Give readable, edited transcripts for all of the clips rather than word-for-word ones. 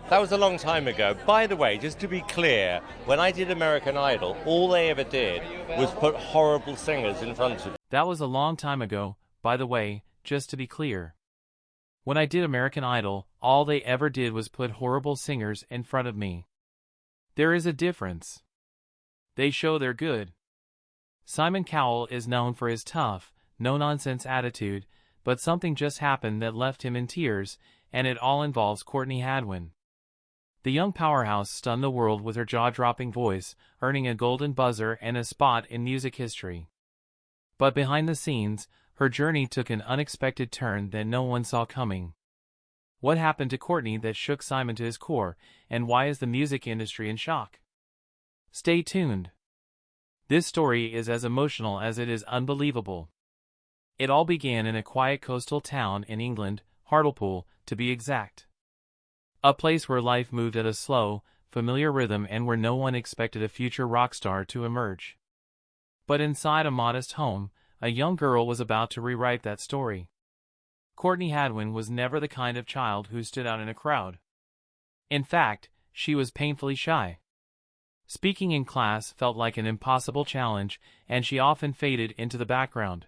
That was a long time ago. By the way, just to be clear, when I did American Idol, all they ever did was put horrible singers in front of me. That was a long time ago, by the way, just to be clear. When I did American Idol, all they ever did was put horrible singers in front of me. There is a difference. They show they're good. Simon Cowell is known for his tough, no-nonsense attitude, but something just happened that left him in tears, and it all involves Courtney Hadwin. The young powerhouse stunned the world with her jaw-dropping voice, earning a golden buzzer and a spot in music history. But behind the scenes, her journey took an unexpected turn that no one saw coming. What happened to Courtney that shook Simon to his core, and why is the music industry in shock? Stay tuned. This story is as emotional as it is unbelievable. It all began in a quiet coastal town in England, Hartlepool, to be exact. A place where life moved at a slow, familiar rhythm and where no one expected a future rock star to emerge. But inside a modest home, a young girl was about to rewrite that story. Courtney Hadwin was never the kind of child who stood out in a crowd. In fact, she was painfully shy. Speaking in class felt like an impossible challenge, and she often faded into the background.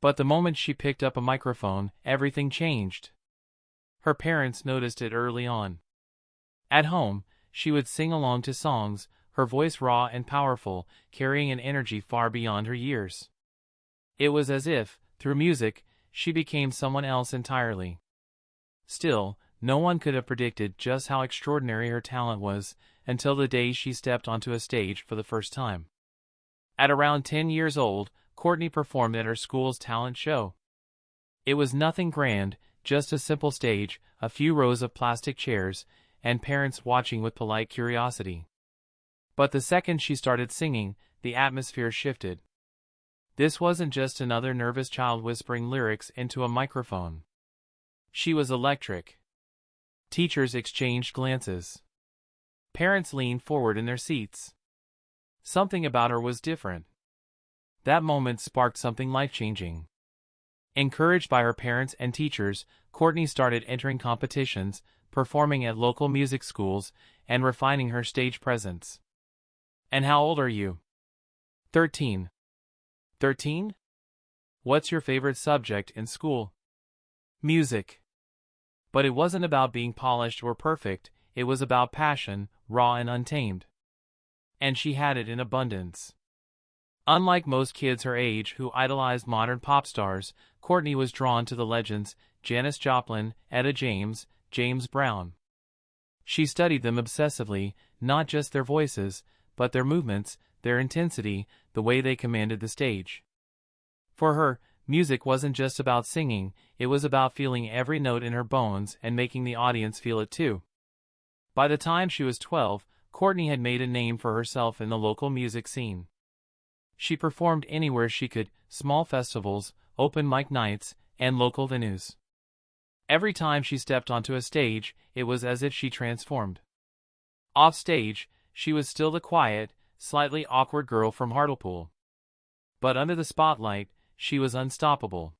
But the moment she picked up a microphone, everything changed. Her parents noticed it early on. At home, she would sing along to songs, her voice raw and powerful, carrying an energy far beyond her years. It was as if, through music, she became someone else entirely. Still, no one could have predicted just how extraordinary her talent was until the day she stepped onto a stage for the first time. At around 10 years old, Courtney performed at her school's talent show. It was nothing grand, just a simple stage, a few rows of plastic chairs, and parents watching with polite curiosity. But the second she started singing, the atmosphere shifted. This wasn't just another nervous child whispering lyrics into a microphone. She was electric. Teachers exchanged glances. Parents leaned forward in their seats. Something about her was different. That moment sparked something life-changing. Encouraged by her parents and teachers, Courtney started entering competitions, performing at local music schools, and refining her stage presence. And how old are you? 13. 13? What's your favorite subject in school? Music. But it wasn't about being polished or perfect, it was about passion, raw and untamed. And she had it in abundance. Unlike most kids her age who idolized modern pop stars, Courtney was drawn to the legends, Janis Joplin, Etta James, James Brown. She studied them obsessively, not just their voices, but their movements, their intensity, the way they commanded the stage. For her, music wasn't just about singing, it was about feeling every note in her bones and making the audience feel it too. By the time she was 12, Courtney had made a name for herself in the local music scene. She performed anywhere she could, small festivals, open mic nights, and local venues. Every time she stepped onto a stage, it was as if she transformed. Off stage, she was still the quiet, slightly awkward girl from Hartlepool. But under the spotlight, she was unstoppable.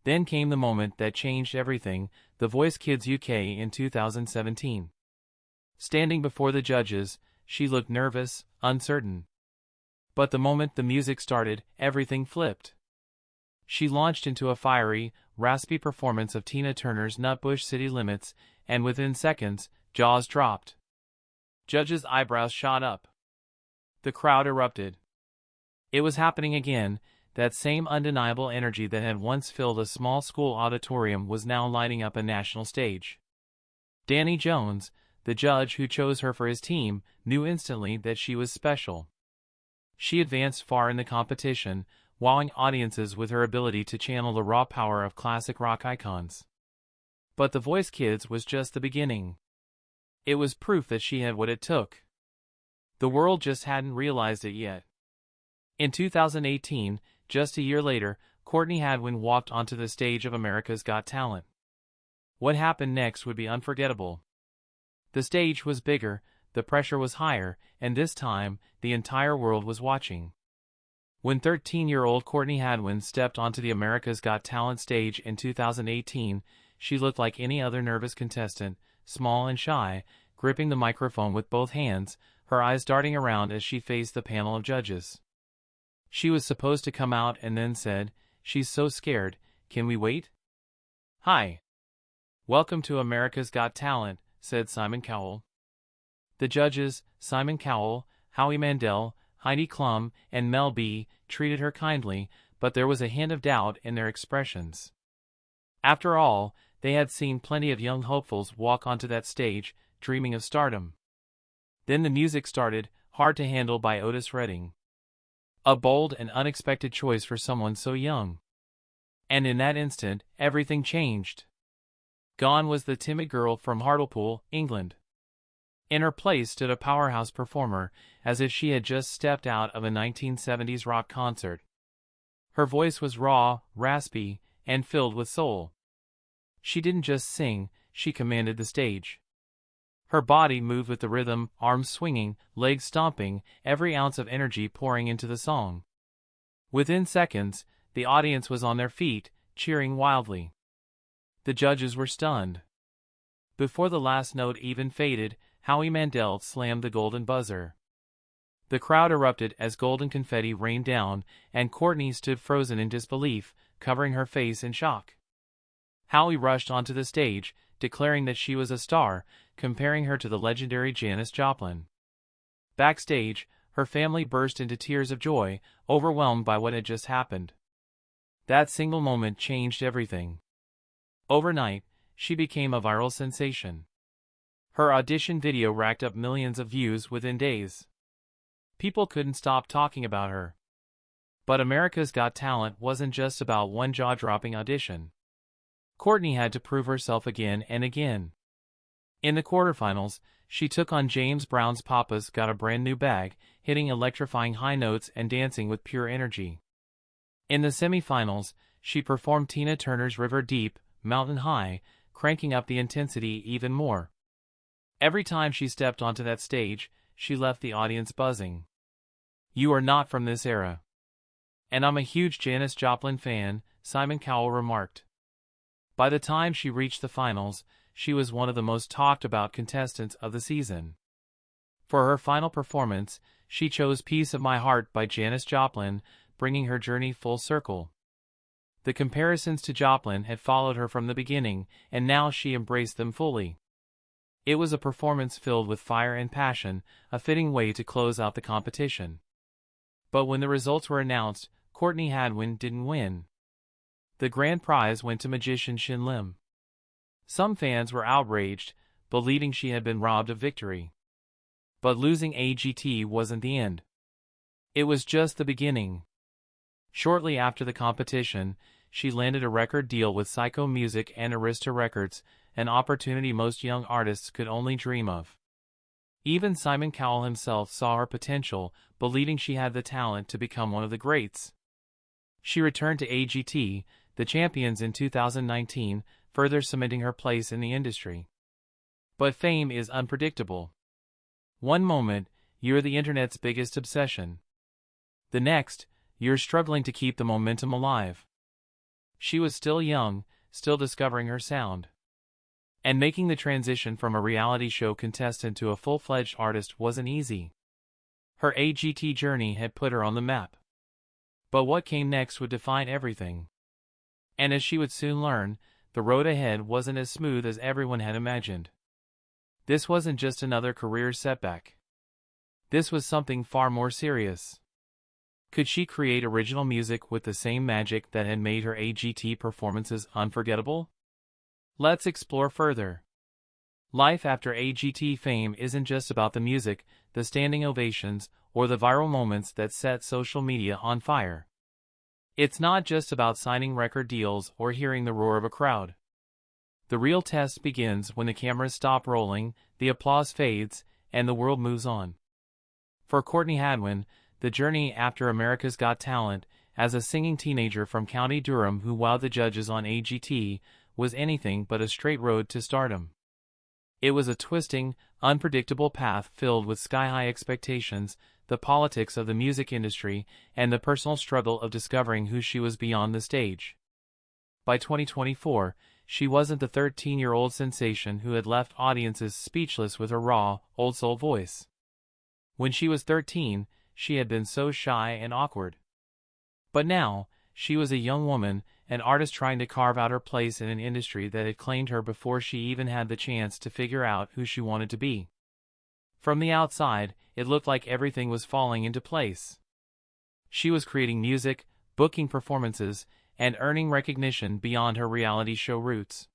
Then came the moment that changed everything, The Voice Kids UK in 2017. Standing before the judges, she looked nervous, uncertain. But the moment the music started, everything flipped. She launched into a fiery, raspy performance of Tina Turner's Nutbush City Limits, and within seconds, jaws dropped. Judges' eyebrows shot up. The crowd erupted. It was happening again. That same undeniable energy that had once filled a small school auditorium was now lighting up a national stage. Danny Jones, the judge who chose her for his team, knew instantly that she was special. She advanced far in the competition, wowing audiences with her ability to channel the raw power of classic rock icons. But The Voice Kids was just the beginning. It was proof that she had what it took. The world just hadn't realized it yet. In 2018, just a year later, Courtney Hadwin walked onto the stage of America's Got Talent. What happened next would be unforgettable. The stage was bigger, the pressure was higher, and this time, the entire world was watching. When 13-year-old Courtney Hadwin stepped onto the America's Got Talent stage in 2018, she looked like any other nervous contestant, small and shy, gripping the microphone with both hands, her eyes darting around as she faced the panel of judges. She was supposed to come out and then said, "She's so scared, can we wait?" "Hi. Welcome to America's Got Talent," said Simon Cowell. The judges, Simon Cowell, Howie Mandel, Heidi Klum, and Mel B, treated her kindly, but there was a hint of doubt in their expressions. After all, they had seen plenty of young hopefuls walk onto that stage, dreaming of stardom. Then the music started, Hard to Handle by Otis Redding. A bold and unexpected choice for someone so young. And in that instant, everything changed. Gone was the timid girl from Hartlepool, England. In her place stood a powerhouse performer, as if she had just stepped out of a 1970s rock concert. Her voice was raw, raspy, and filled with soul. She didn't just sing, she commanded the stage. Her body moved with the rhythm, arms swinging, legs stomping, every ounce of energy pouring into the song. Within seconds, the audience was on their feet, cheering wildly. The judges were stunned. Before the last note even faded, Howie Mandel slammed the golden buzzer. The crowd erupted as golden confetti rained down, and Courtney stood frozen in disbelief, covering her face in shock. Howie rushed onto the stage, declaring that she was a star, comparing her to the legendary Janis Joplin. Backstage, her family burst into tears of joy, overwhelmed by what had just happened. That single moment changed everything. Overnight, she became a viral sensation. Her audition video racked up millions of views within days. People couldn't stop talking about her. But America's Got Talent wasn't just about one jaw-dropping audition. Courtney had to prove herself again and again. In the quarterfinals, she took on James Brown's Papa's Got a Brand New Bag, hitting electrifying high notes and dancing with pure energy. In the semifinals, she performed Tina Turner's River Deep, Mountain High, cranking up the intensity even more. Every time she stepped onto that stage, she left the audience buzzing. "You are not from this era." "And I'm a huge Janis Joplin fan," Simon Cowell remarked. By the time she reached the finals, she was one of the most talked about contestants of the season. For her final performance, she chose Piece of My Heart by Janis Joplin, bringing her journey full circle. The comparisons to Joplin had followed her from the beginning, and now she embraced them fully. It was a performance filled with fire and passion, a fitting way to close out the competition. But when the results were announced, Courtney Hadwin didn't win. The grand prize went to magician Shin Lim. Some fans were outraged, believing she had been robbed of victory. But losing AGT wasn't the end. It was just the beginning. Shortly after the competition, she landed a record deal with Psycho Music and Arista Records, an opportunity most young artists could only dream of. Even Simon Cowell himself saw her potential, believing she had the talent to become one of the greats. She returned to AGT, the champions in 2019, further cementing her place in the industry. But fame is unpredictable. One moment, you're the internet's biggest obsession. The next, you're struggling to keep the momentum alive. She was still young, still discovering her sound. And making the transition from a reality show contestant to a full-fledged artist wasn't easy. Her AGT journey had put her on the map. But what came next would define everything. And as she would soon learn, the road ahead wasn't as smooth as everyone had imagined. This wasn't just another career setback. This was something far more serious. Could she create original music with the same magic that had made her AGT performances unforgettable? Let's explore further. Life after AGT fame isn't just about the music, the standing ovations, or the viral moments that set social media on fire. It's not just about signing record deals or hearing the roar of a crowd. The real test begins when the cameras stop rolling, the applause fades, and the world moves on. For Courtney Hadwin, the journey after America's Got Talent, as a singing teenager from County Durham who wowed the judges on AGT, was anything but a straight road to stardom. It was a twisting, unpredictable path filled with sky-high expectations, the politics of the music industry, and the personal struggle of discovering who she was beyond the stage. By 2024, she wasn't the 13-year-old sensation who had left audiences speechless with her raw, old-soul voice. When she was 13, she had been so shy and awkward. But now, she was a young woman, an artist trying to carve out her place in an industry that had claimed her before she even had the chance to figure out who she wanted to be. From the outside, it looked like everything was falling into place. She was creating music, booking performances, and earning recognition beyond her reality show roots.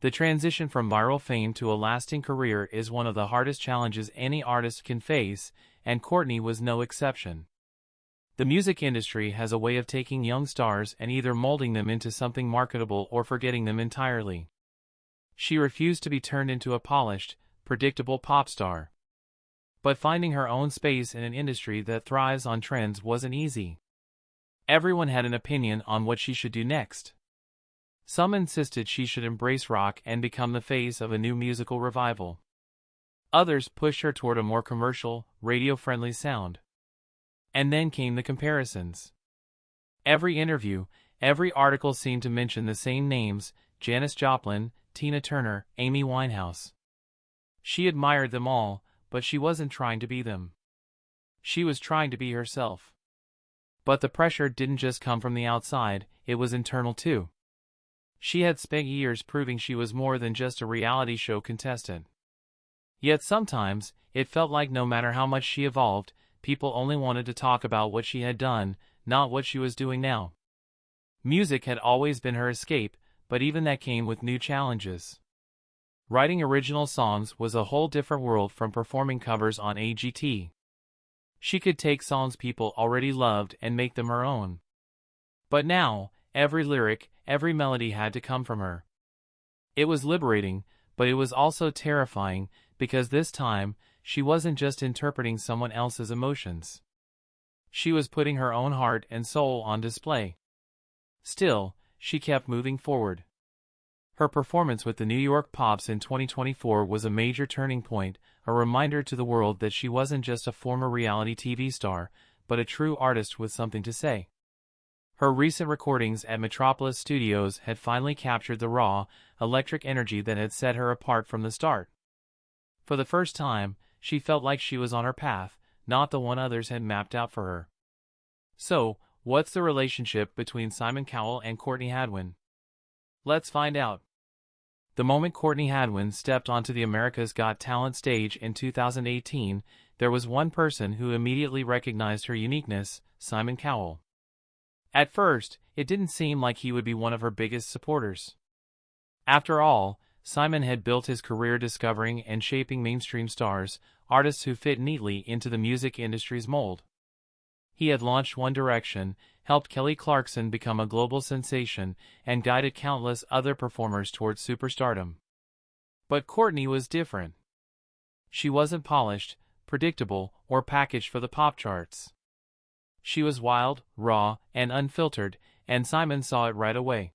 The transition from viral fame to a lasting career is one of the hardest challenges any artist can face, and Courtney was no exception. The music industry has a way of taking young stars and either molding them into something marketable or forgetting them entirely. She refused to be turned into a polished, predictable pop star. But finding her own space in an industry that thrives on trends wasn't easy. Everyone had an opinion on what she should do next. Some insisted she should embrace rock and become the face of a new musical revival. Others pushed her toward a more commercial, radio-friendly sound. And then came the comparisons. Every interview, every article seemed to mention the same names: Janis Joplin, Tina Turner, Amy Winehouse. She admired them all, but she wasn't trying to be them. She was trying to be herself. But the pressure didn't just come from the outside, it was internal too. She had spent years proving she was more than just a reality show contestant. Yet sometimes, it felt like no matter how much she evolved, people only wanted to talk about what she had done, not what she was doing now. Music had always been her escape, but even that came with new challenges. Writing original songs was a whole different world from performing covers on AGT. She could take songs people already loved and make them her own. But now, every lyric, every melody had to come from her. It was liberating, but it was also terrifying, because this time, she wasn't just interpreting someone else's emotions. She was putting her own heart and soul on display. Still, she kept moving forward. Her performance with the New York Pops in 2024 was a major turning point, a reminder to the world that she wasn't just a former reality TV star, but a true artist with something to say. Her recent recordings at Metropolis Studios had finally captured the raw, electric energy that had set her apart from the start. For the first time, she felt like she was on her path, not the one others had mapped out for her. So, what's the relationship between Simon Cowell and Courtney Hadwin? Let's find out. The moment Courtney Hadwin stepped onto the America's Got Talent stage in 2018, there was one person who immediately recognized her uniqueness: Simon Cowell. At first, it didn't seem like he would be one of her biggest supporters. After all, Simon had built his career discovering and shaping mainstream stars, artists who fit neatly into the music industry's mold. He had launched One Direction, helped Kelly Clarkson become a global sensation, and guided countless other performers towards superstardom. But Courtney was different. She wasn't polished, predictable, or packaged for the pop charts. She was wild, raw, and unfiltered, and Simon saw it right away.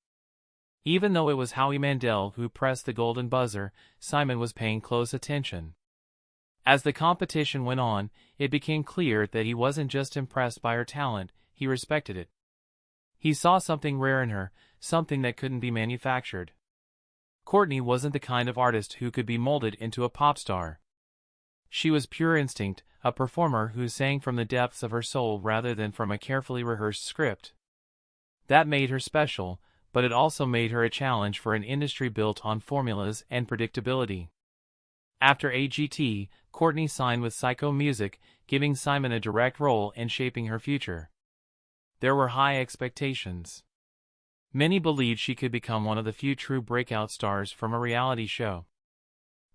Even though it was Howie Mandel who pressed the golden buzzer, Simon was paying close attention. As the competition went on, it became clear that he wasn't just impressed by her talent, he respected it. He saw something rare in her, something that couldn't be manufactured. Courtney wasn't the kind of artist who could be molded into a pop star. She was pure instinct, a performer who sang from the depths of her soul rather than from a carefully rehearsed script. That made her special, but it also made her a challenge for an industry built on formulas and predictability. After AGT, Courtney signed with Psycho Music, giving Simon a direct role in shaping her future. There were high expectations. Many believed she could become one of the few true breakout stars from a reality show.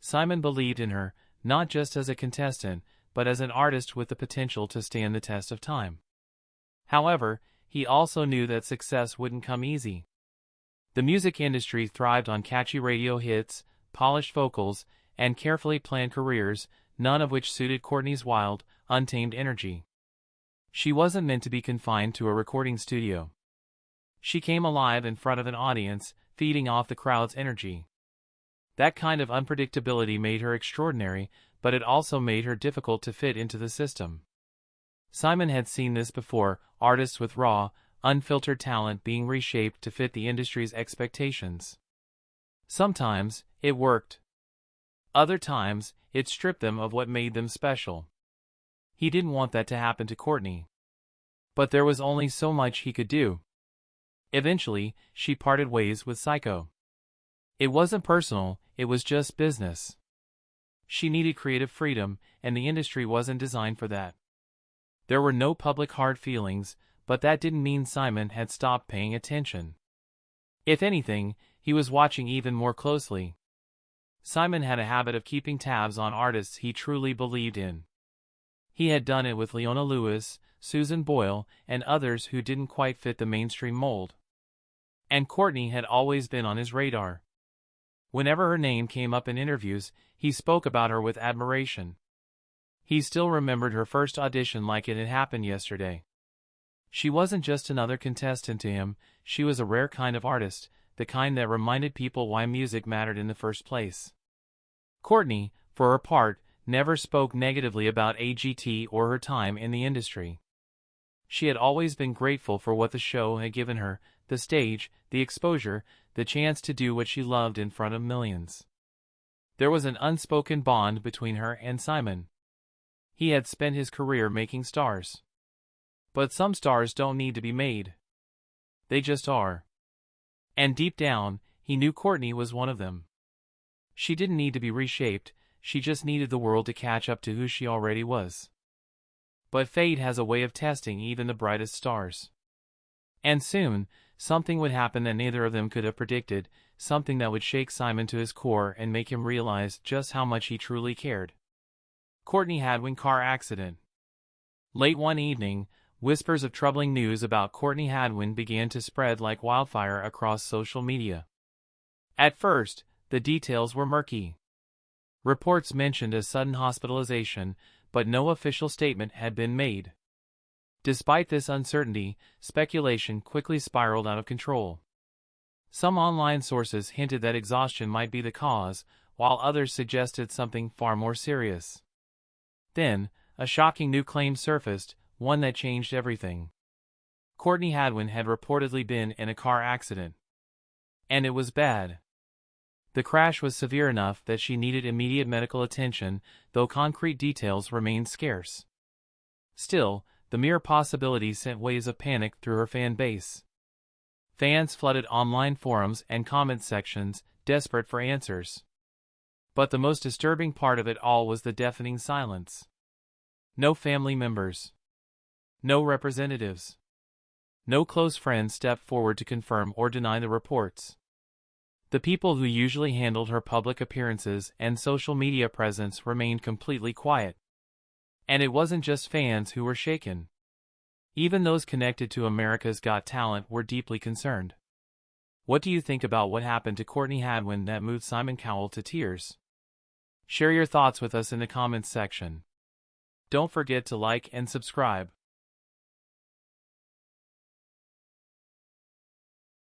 Simon believed in her, not just as a contestant, but as an artist with the potential to stand the test of time. However, he also knew that success wouldn't come easy. The music industry thrived on catchy radio hits, polished vocals, and carefully planned careers, none of which suited Courtney's wild, untamed energy. She wasn't meant to be confined to a recording studio. She came alive in front of an audience, feeding off the crowd's energy. That kind of unpredictability made her extraordinary, but it also made her difficult to fit into the system. Simon had seen this before, artists with raw, unfiltered talent being reshaped to fit the industry's expectations. Sometimes, it worked. Other times, it stripped them of what made them special. He didn't want that to happen to Courtney. But there was only so much he could do. Eventually, she parted ways with Psycho. It wasn't personal, it was just business. She needed creative freedom, and the industry wasn't designed for that. There were no public hard feelings, but that didn't mean Simon had stopped paying attention. If anything, he was watching even more closely. Simon had a habit of keeping tabs on artists he truly believed in. He had done it with Leona Lewis, Susan Boyle, and others who didn't quite fit the mainstream mold. And Courtney had always been on his radar. Whenever her name came up in interviews, he spoke about her with admiration. He still remembered her first audition like it had happened yesterday. She wasn't just another contestant to him, she was a rare kind of artist, the kind that reminded people why music mattered in the first place. Courtney, for her part, never spoke negatively about AGT or her time in the industry. She had always been grateful for what the show had given her, the stage, the exposure, the chance to do what she loved in front of millions. There was an unspoken bond between her and Simon. He had spent his career making stars. But some stars don't need to be made. They just are. And deep down, he knew Courtney was one of them. She didn't need to be reshaped, she just needed the world to catch up to who she already was. But fate has a way of testing even the brightest stars. And soon, something would happen that neither of them could have predicted, something that would shake Simon to his core and make him realize just how much he truly cared. Courtney Hadwin car accident. Late one evening, whispers of troubling news about Courtney Hadwin began to spread like wildfire across social media. At first, the details were murky. Reports mentioned a sudden hospitalization, but no official statement had been made. Despite this uncertainty, speculation quickly spiraled out of control. Some online sources hinted that exhaustion might be the cause, while others suggested something far more serious. Then, a shocking new claim surfaced, one that changed everything. Courtney Hadwin had reportedly been in a car accident. And it was bad. The crash was severe enough that she needed immediate medical attention, though concrete details remained scarce. Still, the mere possibility sent waves of panic through her fan base. Fans flooded online forums and comment sections, desperate for answers. But the most disturbing part of it all was the deafening silence. No family members. No representatives. No close friends stepped forward to confirm or deny the reports. The people who usually handled her public appearances and social media presence remained completely quiet. And it wasn't just fans who were shaken. Even those connected to America's Got Talent were deeply concerned. What do you think about what happened to Courtney Hadwin that moved Simon Cowell to tears? Share your thoughts with us in the comments section. Don't forget to like and subscribe.